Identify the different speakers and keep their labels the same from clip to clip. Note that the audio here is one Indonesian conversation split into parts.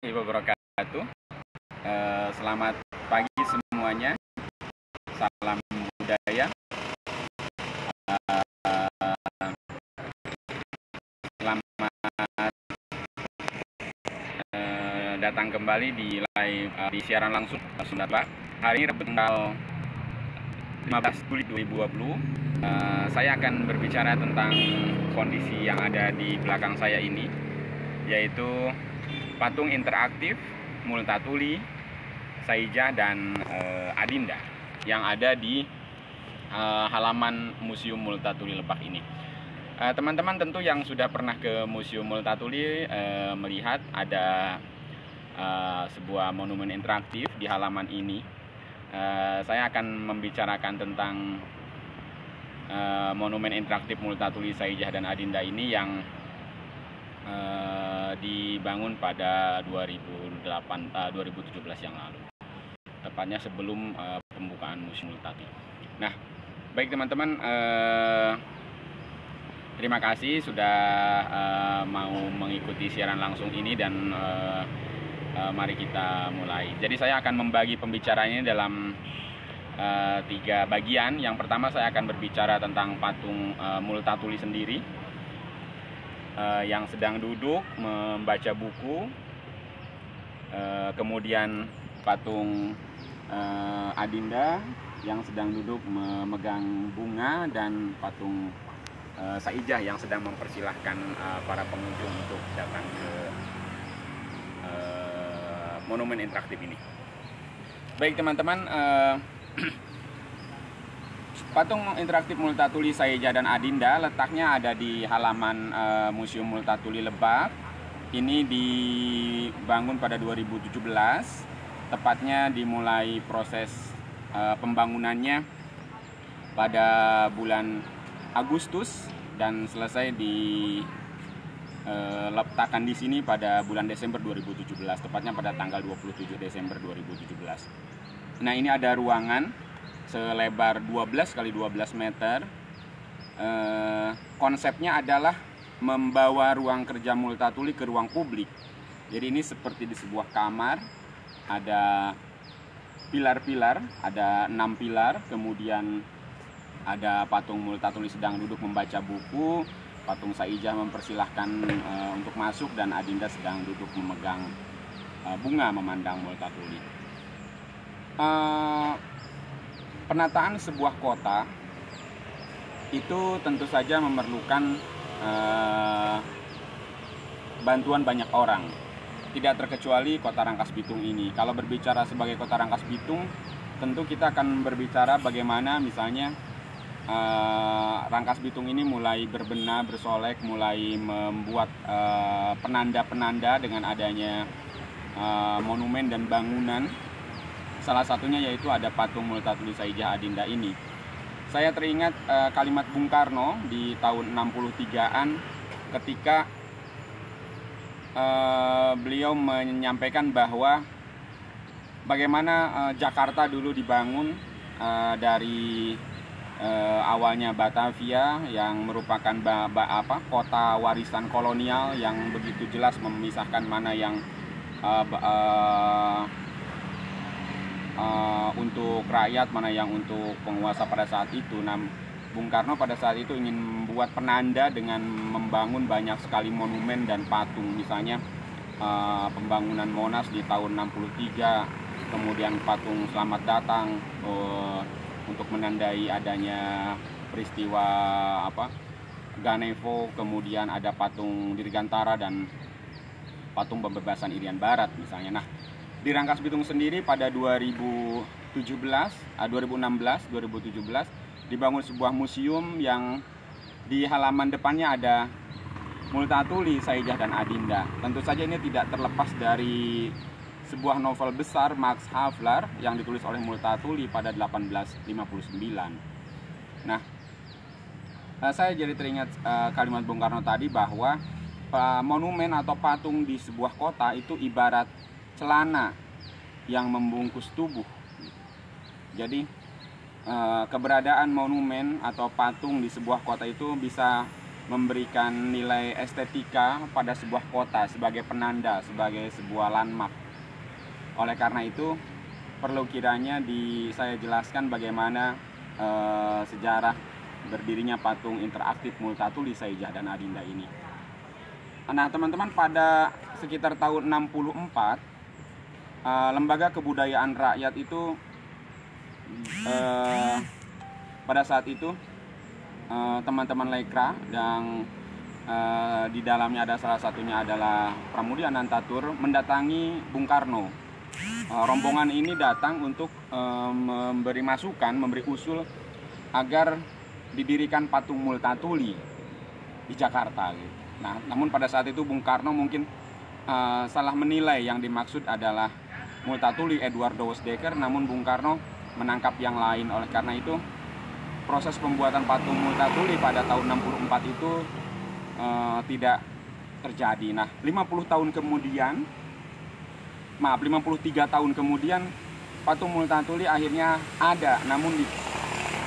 Speaker 1: Wabarakatuh. Selamat pagi semuanya. Salam budaya. Selamat datang kembali di live di siaran langsung Sunda Pak. Hari Rabu tanggal 15 Juli 2020. Saya akan berbicara tentang kondisi yang ada di belakang saya ini, yaitu patung interaktif Multatuli, Saijah, dan Adinda yang ada di halaman Museum Multatuli Lebak ini. Teman-teman tentu yang sudah pernah ke Museum Multatuli melihat ada sebuah monumen interaktif di halaman ini. Saya akan membicarakan tentang monumen interaktif Multatuli, Saijah, dan Adinda ini yang dibangun pada 2017 yang lalu, tepatnya sebelum pembukaan Museum Multatuli. Nah, baik teman-teman, terima kasih sudah mau mengikuti siaran langsung ini, dan mari kita mulai. Jadi saya akan membagi pembicaraan ini dalam 3 bagian. Yang pertama saya akan berbicara tentang patung Multatuli sendiri, yang sedang duduk membaca buku, kemudian patung Adinda yang sedang duduk memegang bunga, dan patung Saijah yang sedang mempersilahkan para pengunjung untuk datang ke monumen interaktif ini. Baik teman-teman, patung interaktif Multatuli, Saijah, dan Adinda letaknya ada di halaman Museum Multatuli Lebak. Ini dibangun pada 2017, tepatnya dimulai proses pembangunannya pada bulan Agustus dan selesai diletakkan di sini pada bulan Desember 2017, tepatnya pada tanggal 27 Desember 2017. Nah, ini ada ruangan selebar 12 kali 12 meter. Konsepnya adalah membawa ruang kerja Multatuli ke ruang publik. Jadi ini seperti di sebuah kamar, ada pilar-pilar, ada 6 pilar, kemudian ada patung Multatuli sedang duduk membaca buku, patung Saijah mempersilahkan untuk masuk, dan Adinda sedang duduk memegang bunga memandang Multatuli. Penataan sebuah kota itu tentu saja memerlukan bantuan banyak orang, tidak terkecuali kota Rangkas Bitung ini. Kalau berbicara sebagai kota Rangkas Bitung, tentu kita akan berbicara bagaimana misalnya Rangkas Bitung ini mulai berbenah, bersolek, mulai membuat penanda-penanda dengan adanya monumen dan bangunan. Salah satunya yaitu ada patung Multatuli, Saijah, Adinda ini. Saya teringat kalimat Bung Karno di tahun 63-an ketika beliau menyampaikan bahwa bagaimana Jakarta dulu dibangun dari awalnya Batavia yang merupakan kota warisan kolonial yang begitu jelas memisahkan mana yang untuk rakyat, mana yang untuk penguasa pada saat itu. Nah, Bung Karno pada saat itu ingin membuat penanda dengan membangun banyak sekali monumen dan patung. Misalnya pembangunan Monas di tahun 63, kemudian patung Selamat Datang untuk menandai adanya peristiwa Ganevo, kemudian ada patung Dirgantara dan patung pembebasan Irian Barat misalnya. Nah, di Rangkas Bitung sendiri pada 2017 dibangun sebuah museum yang di halaman depannya ada Multatuli, Saijah, dan Adinda. Tentu saja ini tidak terlepas dari sebuah novel besar Max Havelaar yang ditulis oleh Multatuli pada 1859. Nah, saya jadi teringat kalimat Bung Karno tadi bahwa monumen atau patung di sebuah kota itu ibarat celana yang membungkus tubuh. Jadi keberadaan monumen atau patung di sebuah kota itu bisa memberikan nilai estetika pada sebuah kota sebagai penanda, sebagai sebuah landmark. Oleh karena itu perlu kiranya saya jelaskan bagaimana sejarah berdirinya patung interaktif Multatuli Saijah dan Adinda ini. Nah teman-teman, pada sekitar tahun 64 Lembaga Kebudayaan Rakyat itu pada saat itu teman-teman Lekra yang di dalamnya ada salah satunya adalah Pramudia Anantatur mendatangi Bung Karno. Rombongan ini datang untuk memberi masukan, memberi usul agar didirikan patung Multatuli di Jakarta. Nah, namun pada saat itu Bung Karno mungkin salah menilai yang dimaksud adalah Multatuli Edward Douwes-Dekker, namun Bung Karno menangkap yang lain. Oleh karena itu proses pembuatan patung Multatuli pada tahun 64 itu tidak terjadi. Nah, 53 tahun kemudian patung Multatuli akhirnya ada, namun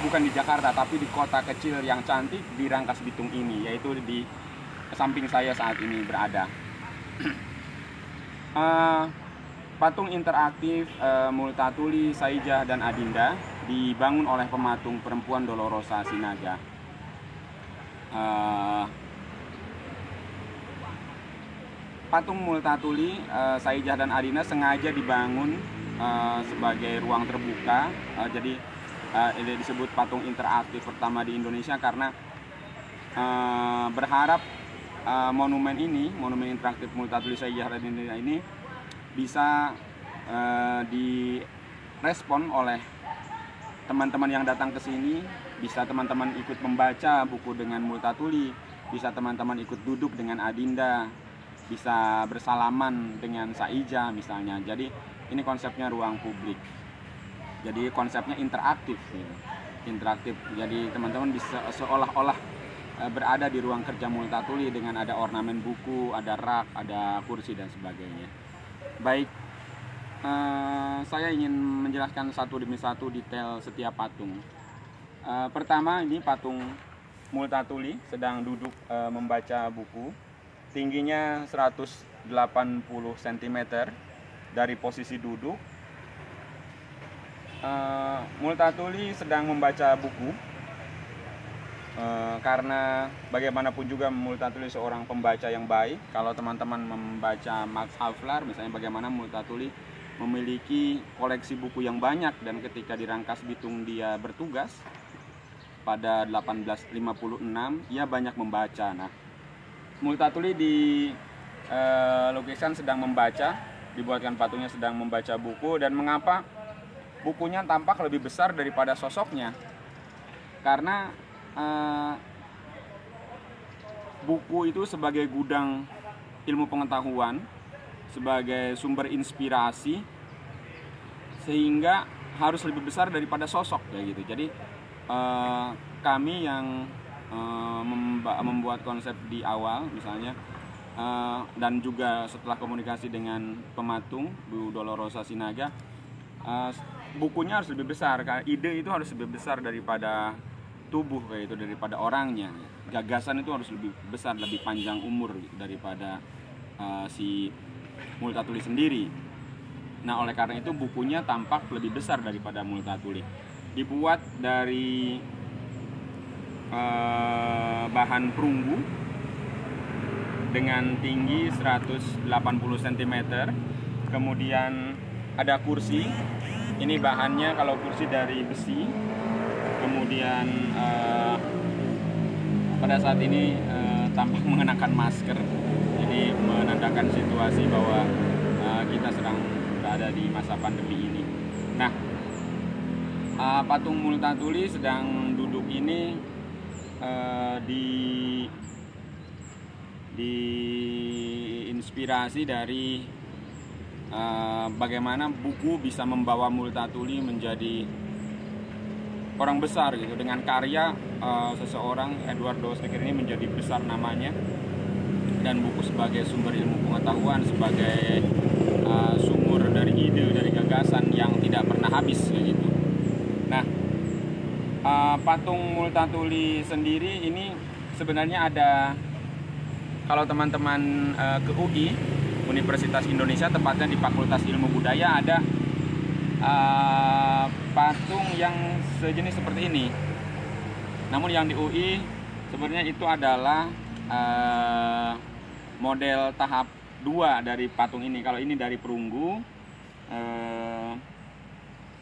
Speaker 1: bukan di Jakarta tapi di kota kecil yang cantik di Rangkas Bitung ini, yaitu di samping saya saat ini berada. Patung interaktif Multatuli Saijah dan Adinda dibangun oleh pematung perempuan Dolorosa Sinaga. Patung Multatuli Saijah dan Adinda sengaja dibangun sebagai ruang terbuka, jadi ini disebut patung interaktif pertama di Indonesia karena berharap monumen interaktif Multatuli Saijah dan Adinda ini bisa direspon oleh teman-teman yang datang ke sini, bisa teman-teman ikut membaca buku dengan Multatuli, bisa teman-teman ikut duduk dengan Adinda, bisa bersalaman dengan Saijah misalnya. Jadi ini konsepnya ruang publik. Jadi konsepnya interaktif, interaktif. Jadi teman-teman bisa seolah-olah berada di ruang kerja Multatuli dengan ada ornamen buku, ada rak, ada kursi dan sebagainya. Baik, saya ingin menjelaskan satu demi satu detail setiap patung. Pertama, ini patung Multatuli sedang duduk membaca buku, tingginya 180 cm dari posisi duduk. Multatuli sedang membaca buku karena bagaimanapun juga Multatuli seorang pembaca yang baik. Kalau teman-teman membaca Max Havelaar misalnya, bagaimana Multatuli memiliki koleksi buku yang banyak, dan ketika di Rangkas Bitung dia bertugas pada 1856 ia banyak membaca. Nah, Multatuli di lukisan sedang membaca, dibuatkan patungnya sedang membaca buku. Dan mengapa bukunya tampak lebih besar daripada sosoknya? Karena buku itu sebagai gudang ilmu pengetahuan, sebagai sumber inspirasi, sehingga harus lebih besar daripada sosok kayak gitu. Jadi kami yang membuat konsep di awal misalnya, dan juga setelah komunikasi dengan pematung Bu Dolorosa Sinaga, bukunya harus lebih besar, karena ide itu harus lebih besar daripada tubuh kayak itu, daripada orangnya. Gagasan itu harus lebih besar, lebih panjang umur daripada si Multatuli sendiri. Nah, oleh karena itu bukunya tampak lebih besar daripada Multatuli. Dibuat dari bahan perunggu dengan tinggi 180 cm. Kemudian ada kursi. Ini bahannya kalau kursi dari besi. Kemudian pada saat ini tampak mengenakan masker. Jadi menandakan situasi bahwa kita sedang berada di masa pandemi ini. Nah, patung Multatuli sedang duduk ini diinspirasi dari bagaimana buku bisa membawa Multatuli menjadi orang besar gitu. Dengan karya seseorang, Edward Douwes-Dekker ini menjadi besar namanya, dan buku sebagai sumber ilmu pengetahuan, sebagai sumur dari ide, dari gagasan yang tidak pernah habis kayak gitu. Nah, patung Multatuli sendiri ini sebenarnya ada, kalau teman-teman ke UI, Universitas Indonesia, tepatnya di Fakultas Ilmu Budaya, ada patung yang sejenis seperti ini. Namun yang di UI sebenarnya itu adalah model tahap 2 dari patung ini. Kalau ini dari perunggu,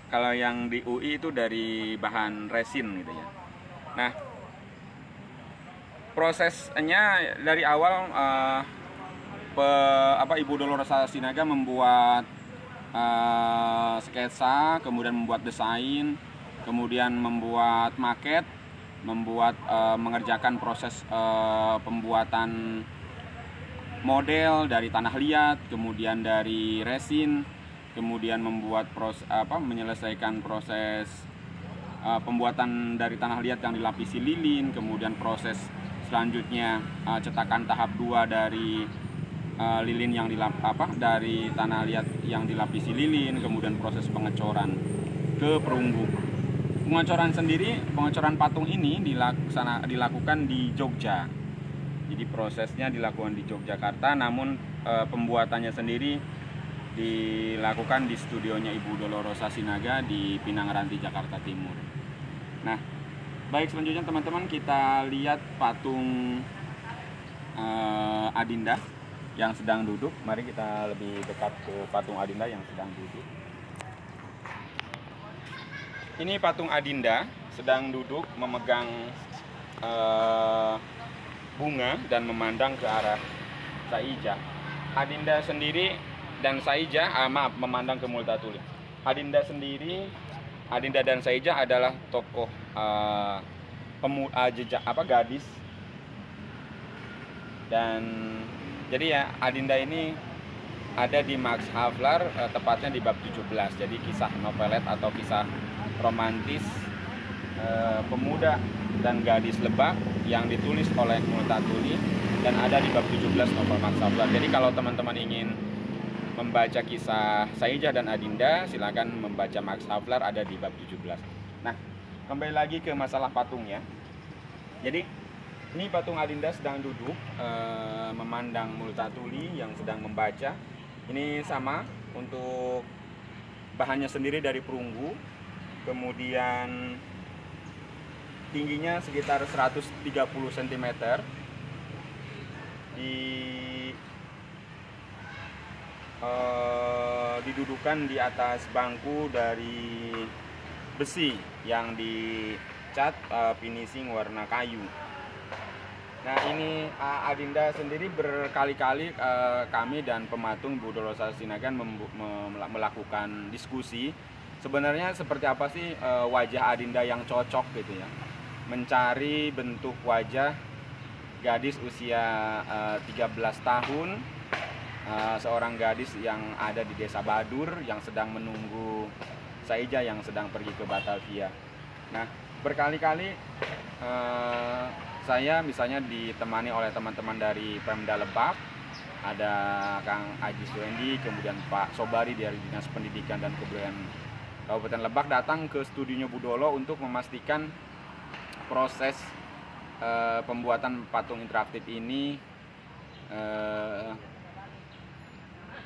Speaker 1: kalau yang di UI itu dari bahan resin gitu ya. Nah, prosesnya dari awal Ibu Dolorosa Sinaga membuat sketsa, kemudian membuat desain, kemudian membuat maket, mengerjakan proses pembuatan model dari tanah liat, kemudian dari resin, kemudian menyelesaikan proses pembuatan dari tanah liat yang dilapisi lilin, kemudian proses selanjutnya cetakan tahap 2 dari lilin yang dari tanah liat yang dilapisi lilin, kemudian proses pengecoran ke perunggu. Pengecoran patung ini dilakukan di Jogja. Jadi prosesnya dilakukan di Yogyakarta, namun pembuatannya sendiri dilakukan di studionya Ibu Dolorosa Sinaga di Pinang Ranti, Jakarta Timur. Nah, baik, selanjutnya teman-teman kita lihat patung Adinda yang sedang duduk. Mari kita lebih dekat ke patung Adinda yang sedang duduk. Ini patung Adinda sedang duduk memegang bunga dan memandang ke arah Saija. Adinda sendiri dan Saija, memandang ke Multatuli. Adinda dan Saija adalah tokoh gadis. Dan jadi ya, Adinda ini ada di Max Havelaar, tepatnya di bab 17. Jadi kisah novelet atau kisah romantis pemuda dan gadis Lebak yang ditulis oleh Multatuli dan ada di bab 17 novel Max Havelaar. Jadi kalau teman-teman ingin membaca kisah Saija dan Adinda, silakan membaca Max Havelaar, ada di bab 17. Nah, kembali lagi ke masalah patungnya. Jadi ini patung Adinda sedang duduk memandang Multatuli yang sedang membaca. Ini sama, untuk bahannya sendiri dari perunggu, kemudian tingginya sekitar 130 cm, didudukan di atas bangku dari besi yang dicat finishing warna kayu. Nah, ini Adinda sendiri berkali-kali kami dan pematung Ibu Dolorosa Sinaga melakukan diskusi. Sebenarnya seperti apa sih wajah Adinda yang cocok gitu ya. Mencari bentuk wajah gadis usia 13 tahun, seorang gadis yang ada di Desa Badur yang sedang menunggu Saija yang sedang pergi ke Batavia. Nah, berkali-kali saya misalnya ditemani oleh teman-teman dari Pemda Lebak, ada Kang Aji Suendi, kemudian Pak Sobari dari Dinas Pendidikan dan Kebudayaan Kabupaten Lebak datang ke studionya Budolo untuk memastikan proses pembuatan patung interaktif ini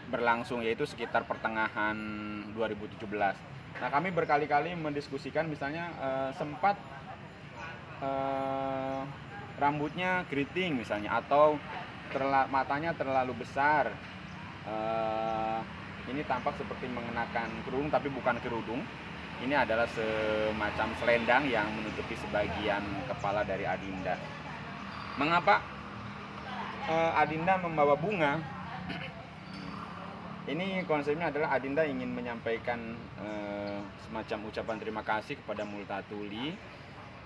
Speaker 1: berlangsung, yaitu sekitar pertengahan 2017. Nah, kami berkali-kali mendiskusikan misalnya sempat rambutnya keriting misalnya, atau matanya terlalu besar. Ini tampak seperti mengenakan kerudung tapi bukan kerudung. Ini adalah semacam selendang yang menutupi sebagian kepala dari Adinda. Mengapa Adinda membawa bunga? Ini konsepnya adalah Adinda ingin menyampaikan semacam ucapan terima kasih kepada Multatuli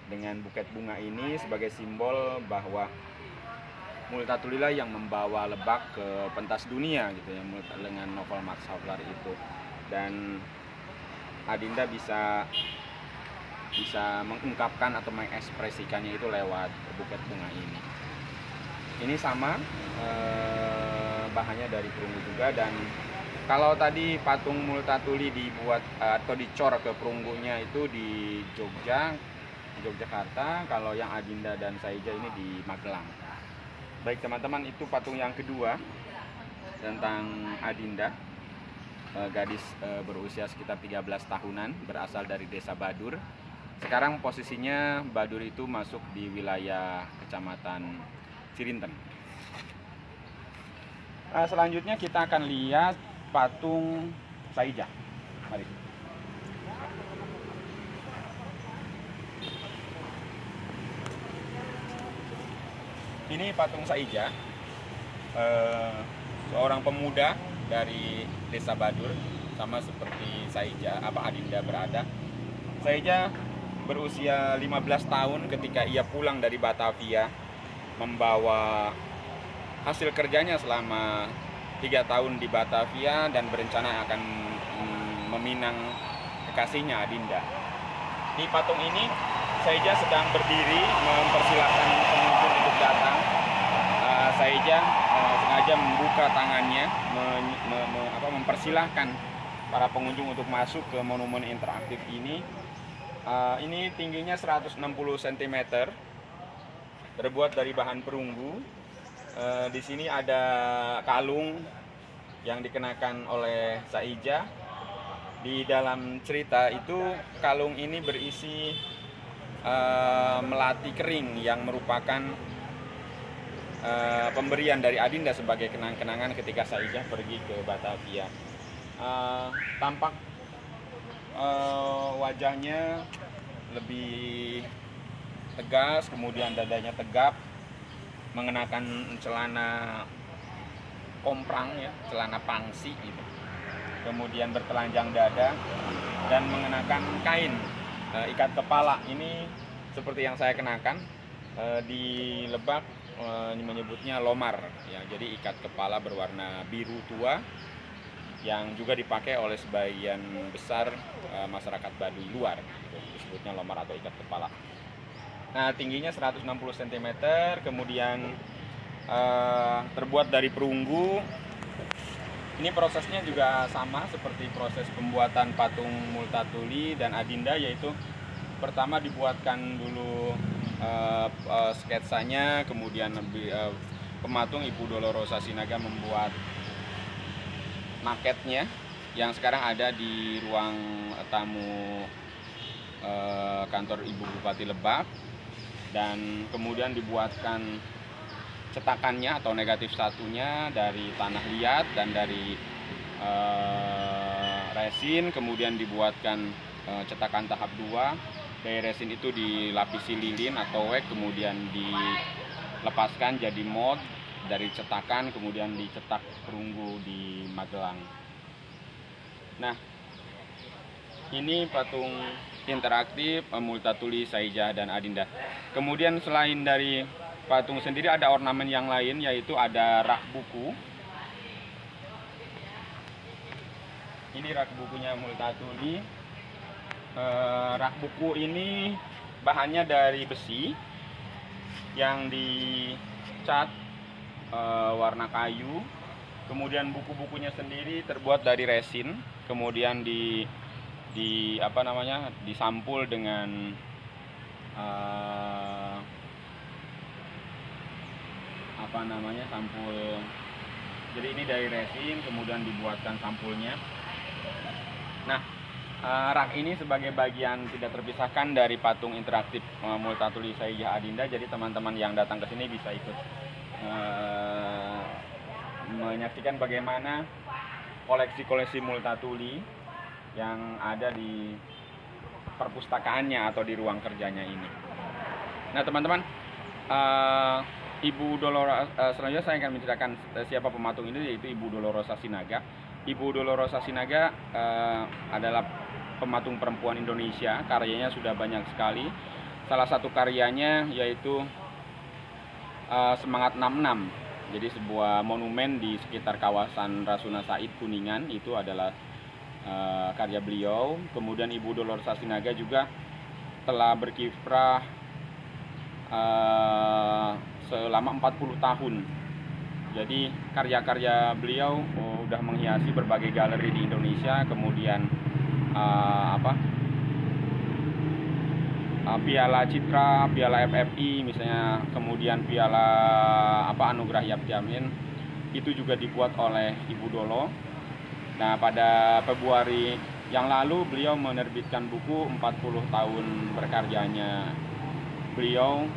Speaker 1: dengan buket bunga ini sebagai simbol bahwa Multatuli lah yang membawa Lebak ke pentas dunia gitu ya, dengan novel Max Havelaar itu. Dan Adinda bisa mengungkapkan atau mengekspresikannya itu lewat buket bunga ini. Ini sama, bahannya dari perunggu juga. Dan kalau tadi patung Multatuli dibuat atau dicor ke perunggunya itu di Jogja, Yogyakarta, kalau yang Adinda dan Saija ini di Magelang. Baik teman-teman, itu patung yang kedua tentang Adinda, gadis berusia sekitar 13 tahunan, berasal dari desa Badur. Sekarang posisinya Badur itu masuk di wilayah Kecamatan Cirinten. Selanjutnya kita akan lihat patung Saija. Mari. Ini patung Saija, seorang pemuda dari desa Badur, sama seperti Saija, Adinda berada. Saija berusia 15 tahun ketika ia pulang dari Batavia, membawa hasil kerjanya selama 3 tahun di Batavia dan berencana akan meminang kekasihnya Adinda. Di patung ini Saija sedang berdiri mempersilahkan pengunjung untuk datang. Saija sengaja membuka tangannya, mempersilahkan para pengunjung untuk masuk ke monumen interaktif ini. Ini tingginya 160 cm, terbuat dari bahan perunggu. Di sini ada kalung yang dikenakan oleh Saija. Di dalam cerita itu kalung ini berisi melati kering yang merupakan pemberian dari Adinda sebagai kenang-kenangan ketika Saija pergi ke Batavia. Tampak wajahnya lebih tegas, kemudian dadanya tegap, mengenakan celana komprang ya, celana pangsi gitu. Kemudian bertelanjang dada dan mengenakan kain ikat kepala. Ini seperti yang saya kenakan di Lebak, menyebutnya lomar ya. Jadi ikat kepala berwarna biru tua yang juga dipakai oleh sebagian besar masyarakat Baduy luar, disebutnya lomar atau ikat kepala. Nah, tingginya 160 cm, kemudian terbuat dari perunggu. Ini prosesnya juga sama seperti proses pembuatan patung Multatuli dan Adinda, yaitu pertama dibuatkan dulu sketsanya, kemudian pematung Ibu Dolorosa Sinaga membuat maketnya yang sekarang ada di ruang tamu kantor Ibu Bupati Lebak, dan kemudian dibuatkan cetakannya atau negatif satunya dari tanah liat dan dari resin, kemudian dibuatkan cetakan tahap 2. Dari resin itu dilapisi lilin atau wax, kemudian dilepaskan jadi mold dari cetakan, kemudian dicetak perunggu di Magelang. Nah, ini patung interaktif Multatuli, Saija, dan Adinda. Kemudian selain dari patung sendiri ada ornamen yang lain, yaitu ada rak buku. Ini rak bukunya Multatuli. Rak buku ini bahannya dari besi yang dicat warna kayu. Kemudian buku-bukunya sendiri terbuat dari resin, kemudian disampul dengan sampul. Jadi ini dari resin, kemudian dibuatkan sampulnya. Nah, rak ini sebagai bagian tidak terpisahkan dari patung interaktif Multatuli, Saija, Adinda. Jadi teman-teman yang datang ke sini bisa ikut menyaksikan bagaimana koleksi-koleksi Multatuli yang ada di perpustakaannya atau di ruang kerjanya ini. Nah teman-teman, Ibu Dolorosa, selanjutnya saya akan menceritakan siapa pematung ini, yaitu Ibu Dolorosa Sinaga. Ibu Dolorosa Sinaga adalah pematung perempuan Indonesia. Karyanya sudah banyak sekali. Salah satu karyanya yaitu Semangat 66. Jadi sebuah monumen di sekitar kawasan Rasuna Said, Kuningan, itu adalah karya beliau. Kemudian Ibu Dolorosa Sinaga juga telah berkiprah selama 40 tahun. Jadi karya-karya beliau sudah menghiasi berbagai galeri di Indonesia. Kemudian Piala Citra, Piala FFI misalnya, kemudian Piala Anugerah Yap Jamin, itu juga dibuat oleh Ibu Dolo. Nah, pada Februari yang lalu beliau menerbitkan buku 40 tahun berkaryanya beliau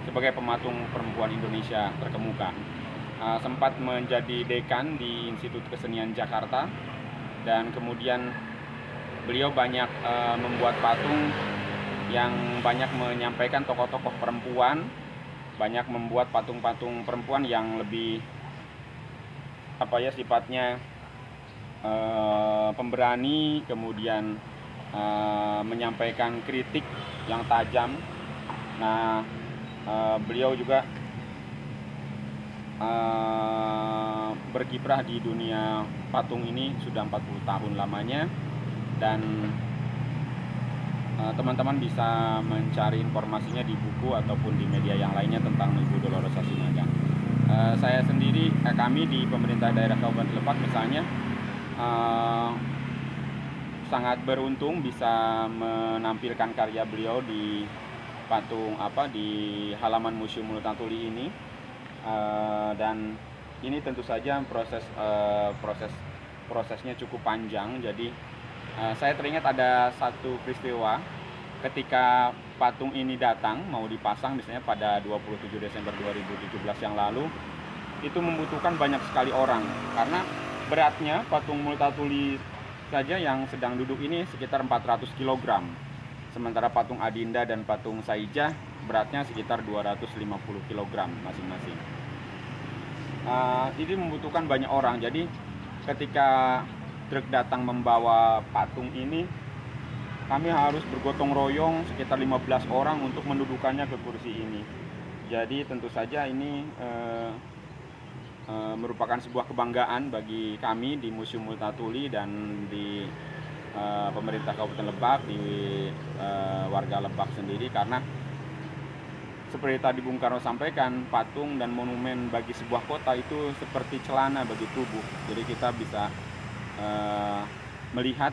Speaker 1: sebagai pematung perempuan Indonesia terkemuka. Sempat menjadi dekan di Institut Kesenian Jakarta, dan kemudian beliau banyak membuat patung yang banyak menyampaikan tokoh-tokoh perempuan, banyak membuat patung-patung perempuan yang lebih sifatnya pemberani, kemudian menyampaikan kritik yang tajam. Nah, beliau juga berkiprah di dunia patung ini sudah 40 tahun lamanya, dan teman-teman bisa mencari informasinya di buku ataupun di media yang lainnya tentang Ibu Dolores Sinaga. Saya sendiri, kami di pemerintah daerah Kabupaten Lebak misalnya, sangat beruntung bisa menampilkan karya beliau di patung di halaman Museum Multatuli ini. Dan ini tentu saja prosesnya cukup panjang. Jadi saya teringat ada satu peristiwa ketika patung ini datang mau dipasang misalnya pada 27 Desember 2017 yang lalu. Itu membutuhkan banyak sekali orang karena beratnya patung Multatuli saja yang sedang duduk ini sekitar 400 kg. Sementara patung Adinda dan patung Saijah beratnya sekitar 250 kg masing-masing. Ini membutuhkan banyak orang. Jadi ketika truk datang membawa patung ini, kami harus bergotong royong sekitar 15 orang untuk mendudukannya ke kursi ini. Jadi tentu saja ini merupakan sebuah kebanggaan bagi kami di Museum Multatuli dan di pemerintah Kabupaten Lebak, di warga Lebak sendiri, karena seperti tadi Bung Karno sampaikan, patung dan monumen bagi sebuah kota itu seperti celana bagi tubuh. Jadi kita bisa melihat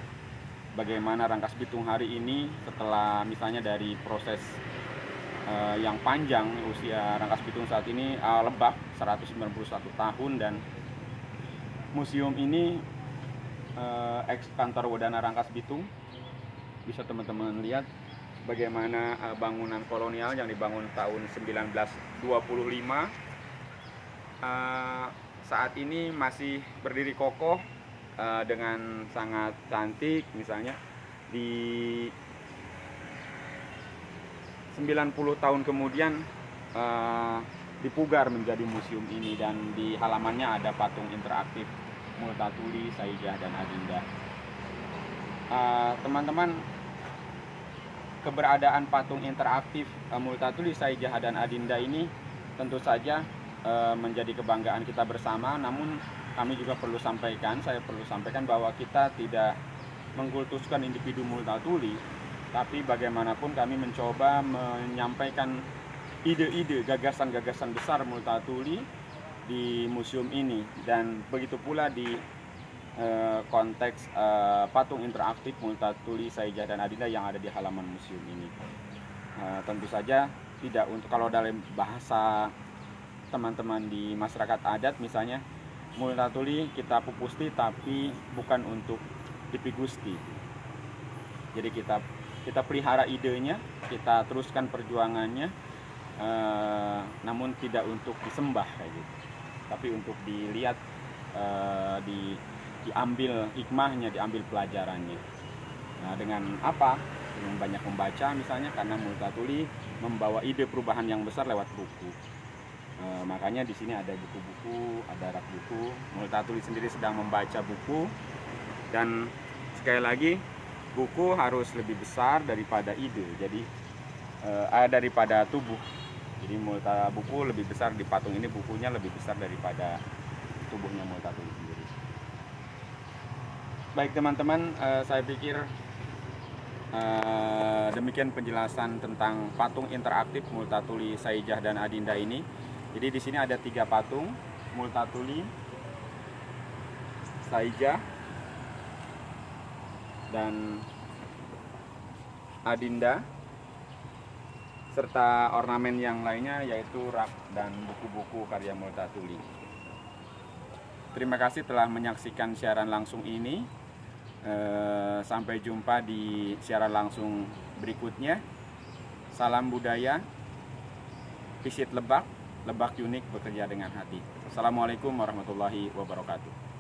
Speaker 1: bagaimana Rangkas Bitung hari ini setelah misalnya dari proses yang panjang. Usia Rangkas Bitung saat ini Lebak 191 tahun, dan museum ini ex kantor Wedana Rangkas Bitung. Bisa teman-teman lihat bagaimana bangunan kolonial yang dibangun tahun 1925 saat ini masih berdiri kokoh dengan sangat cantik. Misalnya di 90 tahun kemudian dipugar menjadi museum ini, dan di halamannya ada patung interaktif Multatuli, Saijah, dan Adinda. Teman-teman, keberadaan patung interaktif Multatuli, Saijah, dan Adinda ini tentu saja menjadi kebanggaan kita bersama. Namun kami juga saya perlu sampaikan bahwa kita tidak mengkultuskan individu Multatuli, tapi bagaimanapun kami mencoba menyampaikan ide-ide, gagasan-gagasan besar Multatuli di museum ini, dan begitu pula di konteks patung interaktif Multatuli, Saijah, dan Adinda yang ada di halaman museum ini. Tentu saja tidak untuk, kalau dalam bahasa teman-teman di masyarakat adat misalnya, Multatuli kita pupusti tapi bukan untuk dipigusti. Jadi kita pelihara idenya, kita teruskan perjuangannya, namun tidak untuk disembah kayak gitu, tapi untuk dilihat, diambil hikmahnya, diambil pelajarannya. Nah, dengan apa? Dengan banyak membaca misalnya, karena Multatuli membawa ide perubahan yang besar lewat buku. Makanya di sini ada buku-buku, ada rak buku. Multatuli sendiri sedang membaca buku, dan sekali lagi buku harus lebih besar daripada ide. Jadi daripada tubuh. Jadi buku lebih besar di patung ini, bukunya lebih besar daripada tubuhnya Multatuli sendiri. Baik teman-teman, saya pikir demikian penjelasan tentang patung interaktif Multatuli, Saijah, dan Adinda ini. Jadi di sini ada 3 patung, Multatuli, Saijah, dan Adinda. serta ornamen yang lainnya yaitu rak dan buku-buku karya Multatuli. Terima kasih telah menyaksikan siaran langsung ini. Sampai jumpa di siaran langsung berikutnya. Salam budaya, visit Lebak, Lebak unik bekerja dengan hati. Assalamualaikum warahmatullahi wabarakatuh.